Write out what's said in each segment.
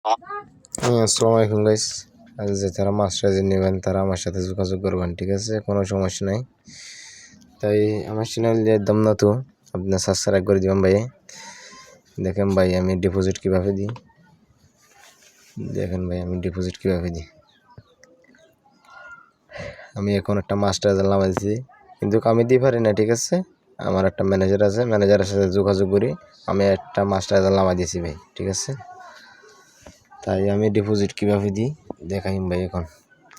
আসসালামু আলাইকুম গাইস। যে তারা মাস্টার নেবেন তারা আমার সাথে যোগাযোগ করবেন, ঠিক আছে? কোনো সমস্যা নাই। তাই আমার চ্যানেল যে একদম নতুন, আপনার সাবস্ক্রাইব করে দিবেন ভাই। দেখেন ভাই আমি ডিপোজিট কীভাবে দিই, দেখেন ভাই আমি ডিপোজিট কীভাবে দিই। আমি এখন একটা মাস্টার নামা দিয়েছি, কিন্তু আমি দিতে পারি না, ঠিক আছে? আমার একটা ম্যানেজার আছে, ম্যানেজারের সাথে যোগাযোগ করি আমি একটা মাস্টার নামা দিয়েছি ভাই, ঠিক আছে? তাই আমি ডিপোজিট কীভাবে দিই দেখাইম ভাই এখন,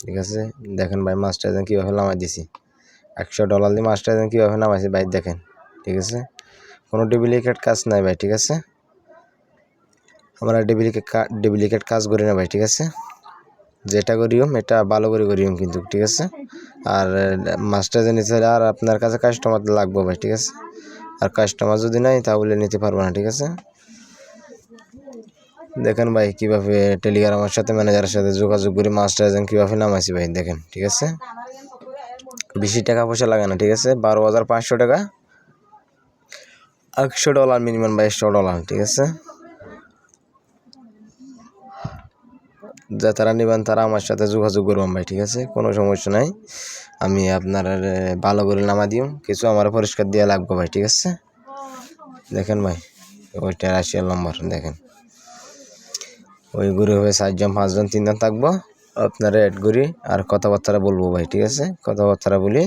ঠিক আছে? দেখেন ভাই মাস্টার কীভাবে নামাই দিছি, $100 দিয়ে মাস্টার কীভাবে নামাইছি ভাই, দেখেন, ঠিক আছে? কোনো ডুপ্লিকেট কাজ নাই ভাই, ঠিক আছে? আমরা ডুপ্লিকেট কাজ করি না ভাই, ঠিক আছে? যেটা করিম এটা ভালো করে করিম কিন্তু, ঠিক আছে? আর মাস্টার নিতে হলে আর আপনার কাছে কাস্টমার লাগবে ভাই, ঠিক আছে? আর কাস্টমার যদি নাই তাহলে নিতে পারবো না, ঠিক আছে? দেখেন ভাই কীভাবে টেলিগ্রামের সাথে ম্যানেজারের সাথে যোগাযোগ করে মাস্টার কীভাবে নামাইছি ভাই, দেখেন, ঠিক আছে? বেশি টাকা পয়সা লাগে না, ঠিক আছে? 12,500 টাকা, $100 মিনিমাম ভাই, $100, ঠিক আছে? যা তারা নেবেন তারা আমার সাথে যোগাযোগ করবেন ভাই, ঠিক আছে? কোনো সমস্যা নাই। আমি আপনার ভালো করে নামা দিও, কিছু আমার পরিষ্কার দেওয়া লাগবে ভাই, ঠিক আছে? দেখেন ভাই ওইটা রাশিয়াল নম্বর, দেখেন ওই ঘুরে হয়ে 4জন 5জন 3জন থাকবো, আপনারা অ্যাড করি আর কথাবার্তা বলবো ভাই, ঠিক আছে? কথাবার্তা বলি,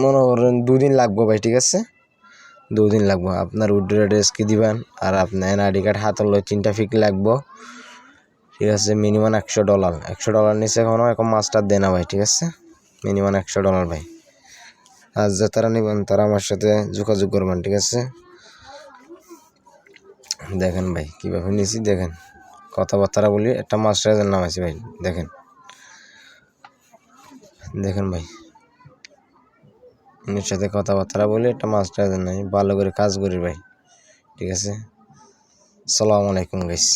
মনে করেন 2 দিন লাগবো ভাই, ঠিক আছে? 2 দিন লাগবো। আপনার উইথড্র অ্যাড্রেস কি দিবেন আর আপনার এনআইডি কার্ড হাতের লই 3টা ফিক লাগবো, ঠিক আছে? মিনিমাম $100, $100 নিচে এখন মাস্টার দেয় না ভাই, ঠিক আছে? মিনিমাম $100 ভাই। আর যে তারা নেবেন তারা আমার সাথে যোগাযোগ করবেন, ঠিক আছে? দেখেন ভাই কীভাবে নিয়েছি, দেখেন কথাবার্তা বলি, একটা মাস্টারের নাম আছে ভাই, দেখেন, দেখেন ভাই উনির সাথে কথাবার্তা বলি, একটা মাস্টারের নাই, ভালো করে কাজ করি ভাই, ঠিক আছে? আসসালামু আলাইকুম গাইস।